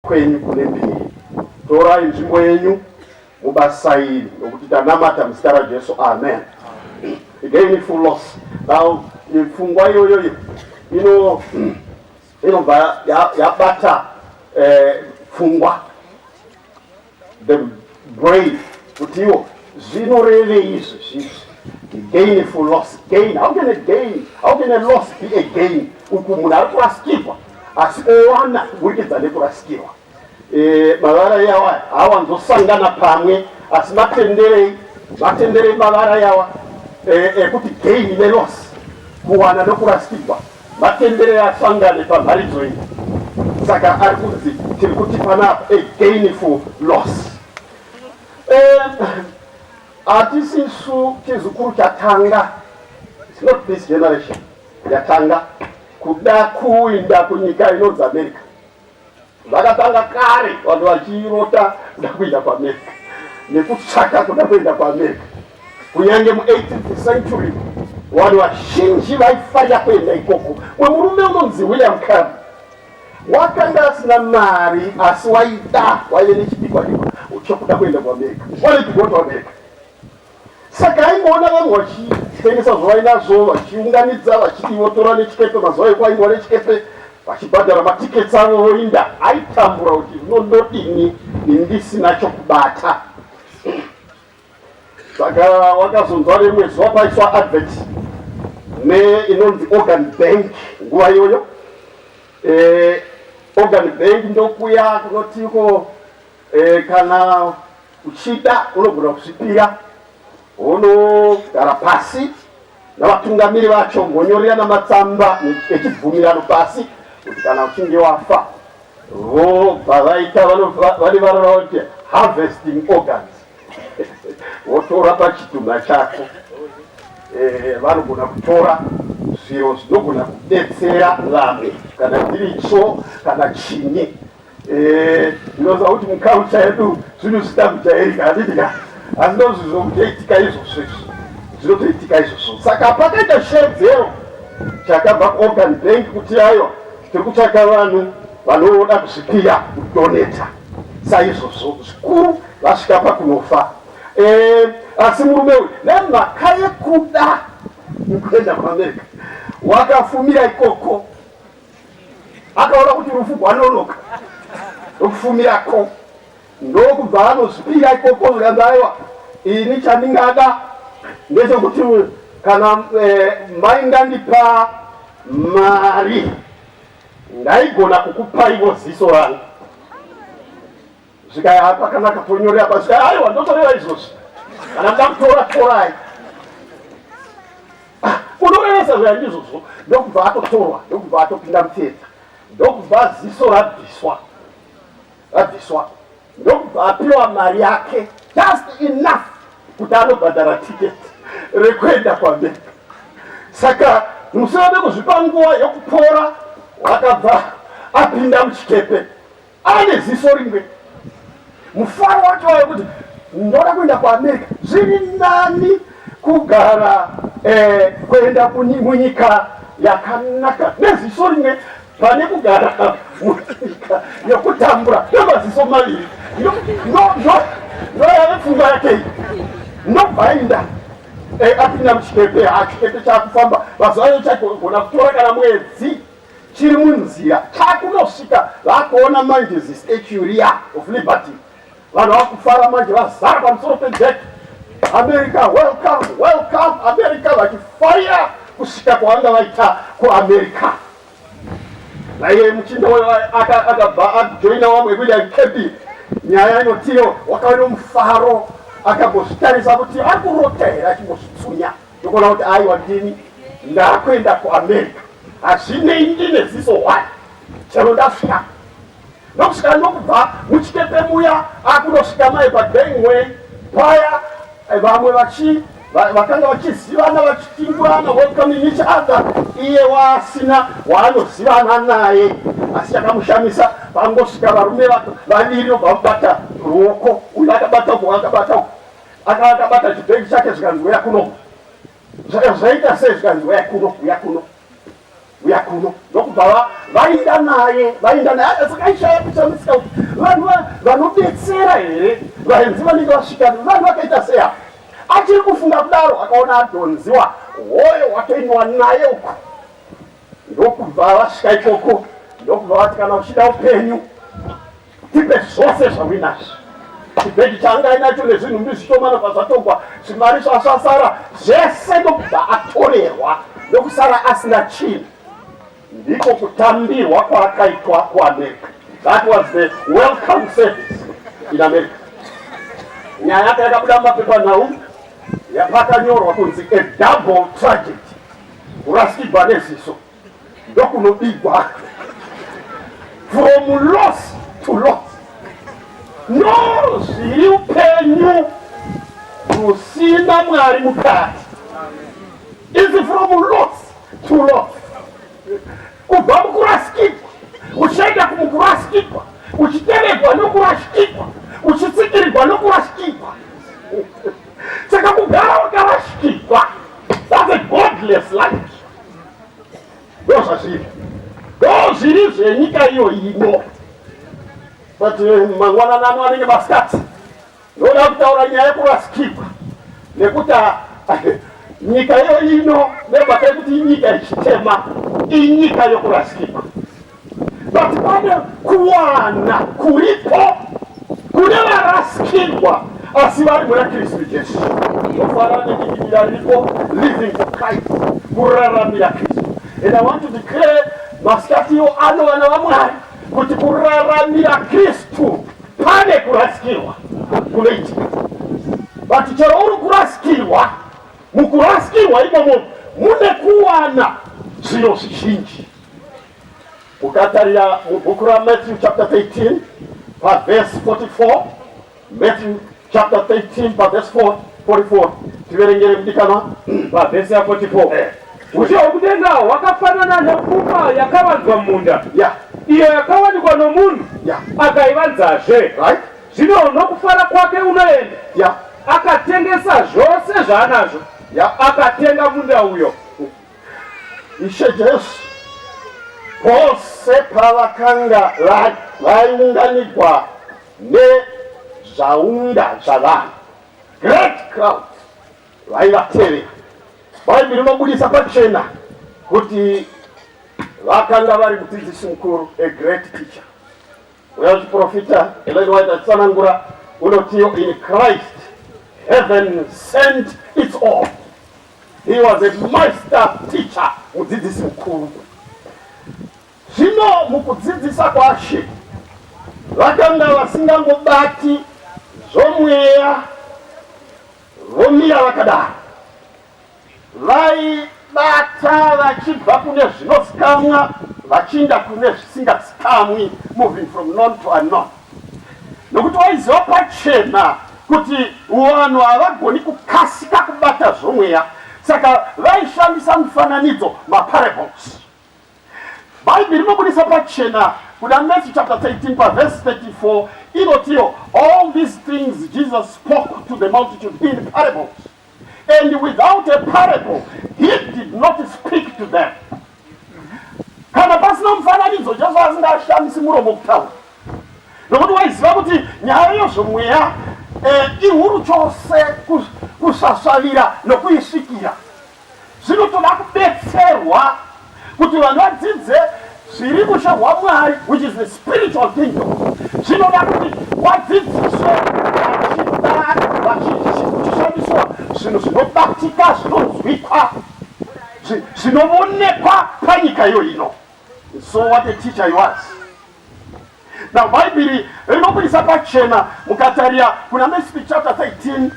kwenyu kune mbiri. Torai nzvimbo yenyu mubasairi nokuti tanamata muzita raJesu. Amen. Gainful loss. Now ifungwa iyoyo inobva yabata pfungwa, the brain, kuti iwo zvinorevei izvi zvizvi. Gainful loss. Gain. How can a gain? How can a loss be a gain? Uku munhu ari kurasikirwa asi owana kuburikidza nekurasikirwa. Mavara yawa hawanzosangana pamwe asi matenderei mavara yawa ekuti gain neloss, kuwana nokurasikirwa matenderei asangane pamharidzo iyi. Saka ari kunzi tiri kuti panapa a gainful loss. Hatisisu chizukuru chatanga, it's not this generation yatanga kuda kuinda kunyika inonzi America. Vakatanga kare vanhu vachirota kuda kuenda kuAmerica nekutsvaka kuda kuenda kuAmerica. Kunyange mu-18th century vanhu vazhinji vaifarira kuenda ikoko. Murume unonzi William Carey wakanga asina mari asi waive nechidikwa-dikwa chokuda kuenda kuAmerica. Wanted to go to America. Saka aingoona vanhu vachitengesa zvainazvo, vachiunganidza, vachitivotora nechikepe. Mazuva ekwaingwa nechikepe, vachibhadhara matiketi avo voinda. Aitambura kuti zvinondodini ndisina chokubata. Saka wakazonzwa rimwe zuva paiswa advert inonzi Organ Bank nguva iyoyo. Organ Bank ndokuya kunotiko kana uchida unogona kusvipira, unogara pasi navatungamiri vacho, ngonyorerana matsamba echibvumirano pasi kuti kana uchinge wafa vobva vaita vane varora kuti harvesting organs. Wotora pachitunha chako, vanogona kutora zviro zvinogona kudetsera vamwe, kana ndiricho kana chinyi. Ndinoziva kuti muculture yedu zvinhu zvisina kujairika, handidika, asi ndozvizvo kutoitika izvozvo zvinotoitika izvozvo. Saka pakaita shedzero chakabva kuOrgan Bank kuti aiwa tiri kutsvaka vanhu vanoda kusvipira kudoneta. Saizvozvo zvikuru vasvika pakunofa. Asi murume uyu nemhaka yekuda kuenda kuAmerica wakafumira ikoko, akaona kuti rufu rwanonoka okufumirako, ndokubva anozvipira ikoko zvikamba aiwa ini chandingada ndechekuti kana maingandipa mari ndaigona kukupaiwo ziso rangu. Zvikaya pakanaka tonyorera pasi, aiwa ndotoreva izvozvi, kana nda kutora torai. Unorevesa zvaya ndizvozvo, ndokubva atotorwa, ndokubva atopinda mutheatre, ndokubva ziso rabviswa, ndokubva apiwa mari yake just enough kuti anobhadhara tiketi rekuenda kuAmerica. Saka mushure mekuzvipa nguva yokupora wakabva apinda muchikepe ane ziso rimwe. Mufaro wacho wekuti ndoda kuenda kuAmerica, zviri nani kugara kuenda munyika yakanaka neziso rimwe pane kugara munyika yokutambura nemaziso maviri. Ndoyave pfungwa yake iyi. Ndobvainda apinda muchikepe, chikepe chakufamba mazuva chagona kutora kana mwedzi chiri munzira, chakunosvika vakuona manje zistatue riya of liberty. Vanhu vakufara manje vazara pamusoro pejeki, America welcome, welcome America, vachifarira kusvika kwavanga vaita kuAmerica. Naiye muchinda akabva ajoina vamwe kuita kepi. Nyaya inotiyo wakaona mufaro, akambozvitarisa kuti ari kurota here, achimbozvitsunya ndokuona kuti aiwa ndini ndakuenda kuAmerica, hazvinei ndine ziso wani chero ndasvika. Ndokusvika ndokubva muchikepe muya akunosvika mai pagangway paya, vamwe vakanga vachizivana vachitingurana, welcoming each other. Iye wasina waanozivana naye, asi chakamushamisa pangosvika varume vaviri vobva mubata ruoko, uyu akabata uko akabata chibhegi chake zvikanzi uya kuno, zvaita sei zvikanzi uya kuno. uyakuno nokubva vainda naye sakaishaya kuchamisika kuti vanhu vanobetsera here vaenzi vanenge vasvika vanhu vakaita seya. Achiri kufunga kudaro akaona adhonziwa hoyo watoinwa naye uko. Ndokubva vasvika ikoko ndokubva vati kana uchida upenyu tipe zvose zvauinazvo. Chibhegi changa ainacho nezvinhu zvishomana zvazvatongwa zvimari zvasara zvese ndokubva atorerwa ndokusara asina chinhu. Ndiko kutambirwa kwaakaitwa kuAmerica. That was the welcome service in America. Nyaya yake yakabuda mumapepanhau yapakanyorwa kunzi a double tragedy. Kurasikirwa neziso ndokunobigwa from loss to loss. No zviri upenyu rusina Mwari mukati. Is from loss to loss. Kubva mukurasikirwa uchienda kumukurasikirwa uchiteverwa nokurashikirwa uchitsikirirwa nokurashikirwa. Saka kugara wakarashikirwa, that's a godless life. Ndozvazviri ndozviri zvenyika iyo ino. But mangwanani ano anenge masikati ndoda kutaura nyaya yekurasikirwa nekuti nyika iyo ino nebata kuti inyika ichitema inyika yokurasikirwa. But pane kuwana kuripo kune varasikirwa asi vari muna Kristu Jesu. Ndofanira nedikirira riripo living for Christ, kuraramira Kristu. And I want to declare masikati iyo ano vana vaMwari kuti kuraramira Kristu pane kurasikirwa kunoitika. But chero uri kurasikirwa, mukurasikirwa imomo mune kuwana zviro zvizhinji. Ukatarira mubhuku raMatthew chapter 13 verse 44. Matthew chapter 13 verse 44. Tiverengere mudikanwa verse ya 44. Ushio kutenga wakafanana nepfuma yakavanzwa munda. Yeah. Iyo yakawanikwa nomunhu. Yeah. Akaivanzazve. Right? Zvino nokufara kwake unoenda. Yeah. Akatengesa zvose zvaanazvo. Yeah. Akatenga munda uyo. Ishe Jesu pose pavakanga vaiunganirwa nezvaunda zvavanhu, great crowd vaivatevera. Bhaibheri rinobudisa pachena kuti vakanga vari mudzidzisi mukuru, a great teacher. Uya uchiprofita Ellen White achitsanangura unotiyo, in Christ heaven sent its all. He was a master teacher, mudzidzisi mukuru. Zvino mukudzidzisa kwashe vakanga vasingangobati zvomweya vomira vakadaro, vaibata vachibva kune zvinosikamwa vachienda kune zvisingasikamwi, moving from known to unknown. Nokuti waiziva pachena kuti vanhu havagoni kukasika kubata zvomweya, saka vaishandisa mifananidzo, maparables. Bhaibheri rinobudisa pachena kuna Matthew chapter 13 verse 34 inotiyo, all these things Jesus spoke to the multitude in parables, and without a parable he did not speak to them. Kana pasina mufananidzo Jesu asingashandisi muromo kutaura, nokuti waiziva kuti nyaya yezvomweya ihuru chose kusasvavira nokuisvikira. Zvinotoda kubetserwa kuti vanhu vadzidze zviri musha hwaMwari, which is the spiritual kingdom. Zvinoda kuti wadzidziswe vachishandiswa zvinhu zvinobatika, zvinonzwikwa, zvinoonekwa panyika iyo ino. So what a teacher he was. Now Bhaibheri rinobudisa pachena mukatarira kuna Matthew chapter 13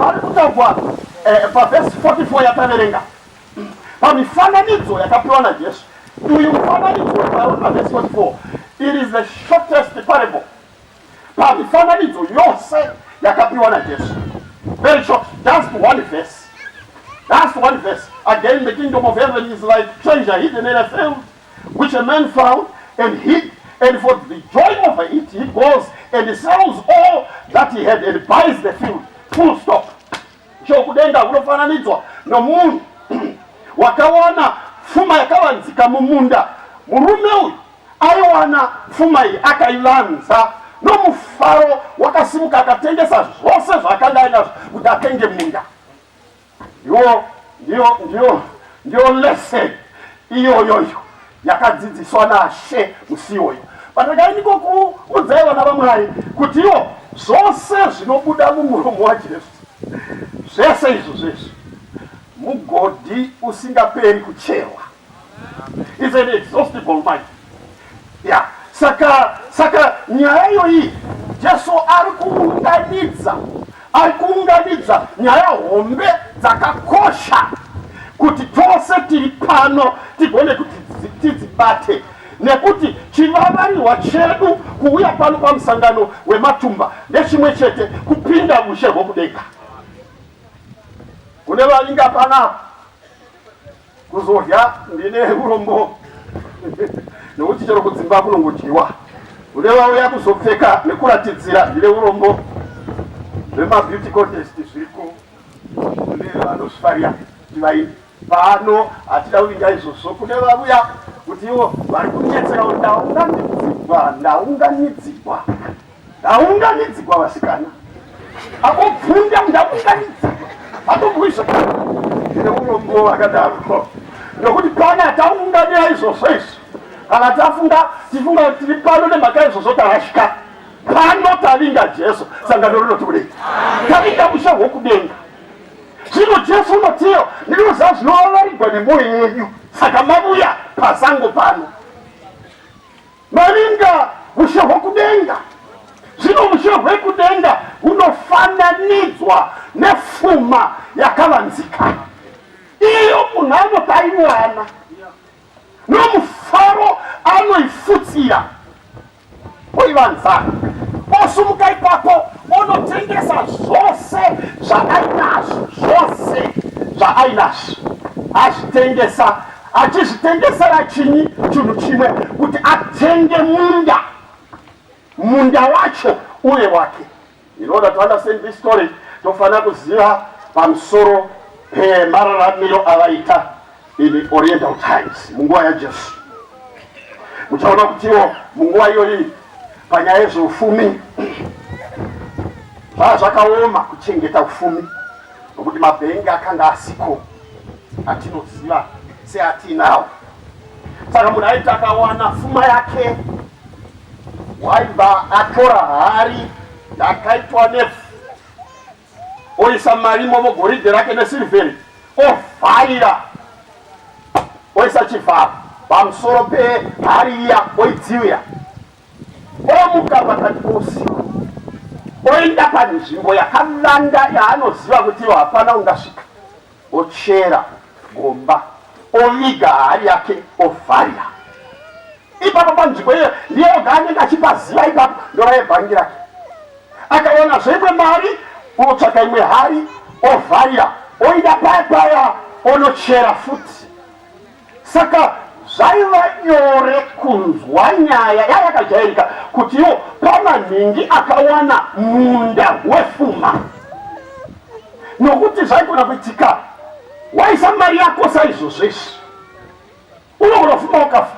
ari kutaurwa paverse 44 yataverenga pamifananidzo yakapiwa naJesu. Uyu mufananidzo wataona paverse 44, it is the shortest parable pamifananidzo yose yakapiwa naJesu. Very short, just one verse. That's one verse. Again, the kingdom of heaven is like treasure hidden in a field, which a man found and hid, and for the joy of it he goes and sells all that he had and buys the field. Full stop. Chokudenga unofananidzwa nomunhu wakaona pfuma yakavanzika mumunda. Murume uyu aiwana pfuma iyi akaivanza, nomufaro wakasimuka akatengesa zvose zvakanga ainazvo kuti atenge munda. Ndio lesson iyoyoyo yakadzidziswa naShe musi iwoyo. Pandakainiko kuudzai vana vaMwari kuti iwo zvose zvinobuda mumuromo waJesu, zvese izvo mugodhi usingaperi kucherwa. It's an exhaustible mind. Yeah. Saka nyaya iyoyi Jesu ari kuunganidza nyaya hombe dzakakosha kuti tose tiri pano tigone kuti tidzibate, nekuti chivavarirwa chedu kuuya pano pamusangano wematumba ndechimwe chete, kupinda mushe hwokudenga. Kune valinga panapa kuzorya ndine urombo nokuti chero kudzimba kunongodyiwa. Kune vauya kuzopfeka nekuratidzira ndine urombo zvemabeauty contest zviriko. Kune vanosvarira tivaini pano hatida kuvinga izvozvo. Kune vauya kuti ivo vari kunetsera ndaunganidzigwa vasikana akobvunda ndaunganidzigwa atobwisa ine urombo vakadaro, nokuti pana taunganira izvozvo izvo kana tifunga kuti tiri pano nemhaka izvozvo tarashika. Pano tavinga Jesu, sangano rinoti kudei tavinga mushe hwokudenga. Zvino Jesu unotiyo ndinoziva zvinovavarirwa nemwoyo yenyu, saka mabuya pasango pano mavinga mushe hwokudenga. Zvino mushe hwekudenga unofananidzwa nepfuma yakavanzika, iyo munhu anotaiwana nomufaro anoifutsira oivanza, osumuka ipapo onotengesa zvose zvaainazvo achizvitengesera chinyi? Chinhu chimwe, kuti atenge munda wacho uye wake. In order to understand this story, tofanira kuziva pamusoro pemararamiro avaita in Oriental times, munguva yaJesu. Muchaona kutiwo munguva iyoyi panyaya yezveufumi zvakaoma kuchengeta ufumi, nokuti mabhengi akanga asiko atinoziva seatinawo. Saka munhu aiti akawana pfuma yake waibva atora hari yakaitwa nepfu oisa marimo mugoridhe rake nesilivheri, ovharira oisa chivharo pamusoro pehari iya oidziwira, omuka pakati pousiku oenda panzvimbo yakavanda yaanoziva kuti ivo hapana ungasvika, ochera gomba oviga hari yake ovharira. Ipapo panzvimbo iyo ndiye oga anenge achipaziva, ipapo ndova yebhangi rake. Akaona zvemwe mari otsvaka imwe hari ovharira, oida paya onochera futi. Saka zvaiva nyore kunzwa nyaya yayakajairika kuti iwo pamanhingi akawana munda wepfuma, nokuti zvaigona kuitika waisa mari yako saizvozvezvi unogona pfuma ukafa.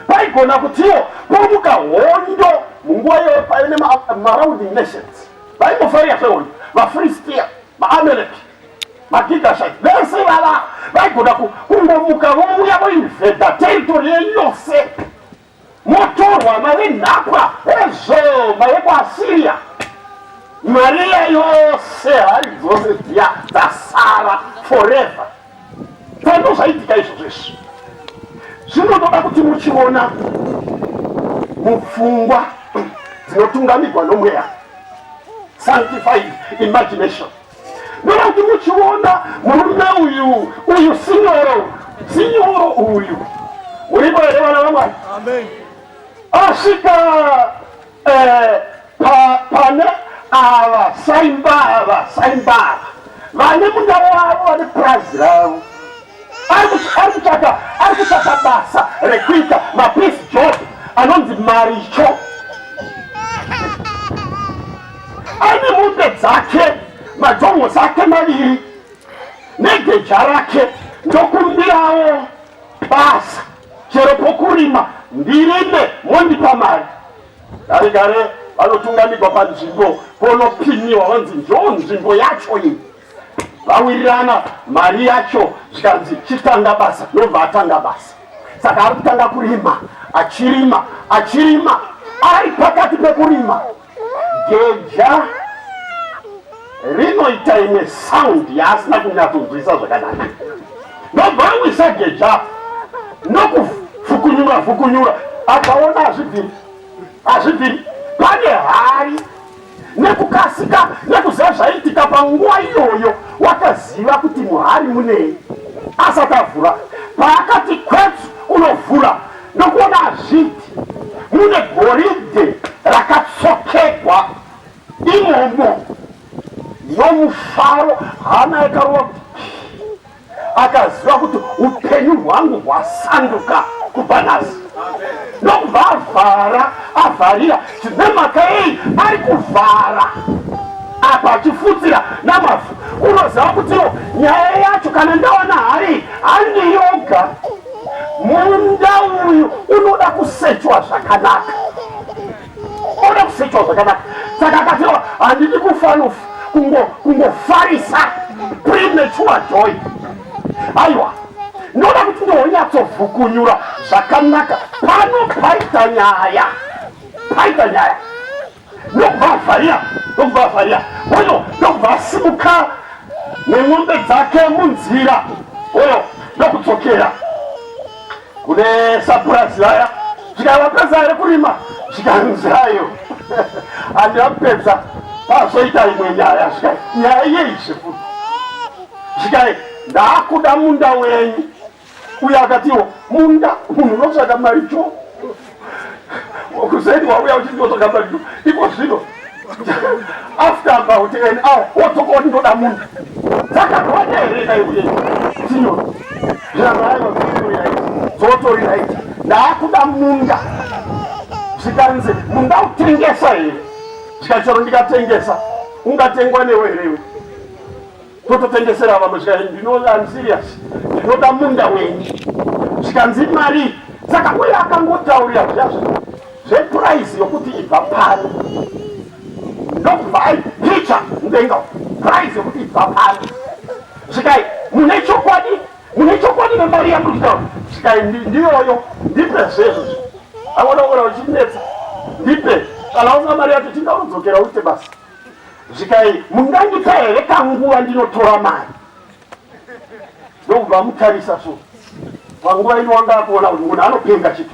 Paigona kutiwo pomuka hondo munguva iyoyo paine marounding nations vaimbofarira zvehondo, vaFilistia, maAmeleki, magidashite, vese vava vaigona kungomuka vomuya voinvhedha territory yeyose, motorwa mave nhapwa ezvoma yekuAsiria, mari yayose hari dzose dziya dzasara forever. Sando zvaitika izvozvezvi zvinotoda kuti muchiona mupfungwa dzinotungamirwa nomweya, sanctified imagination. Ndoda kuti muchiona murume uyu sinyoro uyu uripo here vana vaMwari. Asvika pane ava saimbava vane munda wavo vane purazi ravo, ari kutsvaka basa rekuita mapiece job anonzi maricho. Ane mombe dzake, majongo dzake maviri negeja rake ndokumbirawo basa chero pokurima ndirime mondipa mari. Gare vanotungamirwa panzvimbo ponopimiwa vanzi ndo nzvimbo yacho iyi, vawirirana mari yacho zvikanzi chitanga basa, ndobva atanga basa. Saka ari kutanga kurima, achirima ari pakati pekurima geja rinoita imwe sound yaasina kunyatsonzwisa zvakanaka. Ndobva awisa geja nokufukunyura akaona hazvibviri pane hari nekukasika nekuziva zvaitika panguva iyoyo. Wakaziva kuti muhari munei asati avhura. Paakati kwetsu unovhura ndokuona hazviti mune goridhe rakatsokegwa imomo nomufaro. Hana yakarova kuti akaziva kuti upenyu hwangu hwasanduka kubva nhasi. Ndokubva avharira nemhaka iyi ari kuvhara apa achifutsira namavhu. Unoziva kutiwo nyaya yacho kana ndawana hari handiyoga, munda uyu unoda kusechwa zvakanaka, saka akatiwa handidi kungofarisa premature joy. Aiwa, ndoda kuti ndonyatsobvukunyura zvakanaka. Pano paita nyaya ndokubva avharira oyo ndokubva asimuka nemwombe dzake munzira oyo ndokudzokera kune sapurazi vaya. Zvikavapedza here kurima zvikanzayo handiyapedza pazoita imwe nyaya nyaya yeizve futi zvikai ndakuda munda wenyu. Uyo akatiwo munda munhu unotsvaka mari cho kuzaidi wauya uchindotsvaka mari cho iko zvino after about an hour wotsoka kuti ndoda munda. Dzakatonya here daiuye tinyo zvotoriraiti ndakuda munda. Zvikanzi munda utengesa here. Zvikachero ndikatengesa ungatengwa newe herewe tototengesera vamwe. I'm serious, ndinoda munda wenyu. Zvikanzi mari. Saka uye akangotaurira zvazvo zvepuraisi yokuti ibva pari. Ndokubva aipicha mudenga puraisi yokuti ibva pari. Zvikai mune chokwadi nemari yamuri kutaura. Zvikai ndiyoyo ndipe zvezvo. Aonaora uchinetsa ndipe. Kana usina mari yacho tingaodzokera uite basa. Zvikai mungandipa here kanguva ndinotora mari. Ndokubva mutarisa so panguva ino wanga akuona kuti munhu anopenga chitu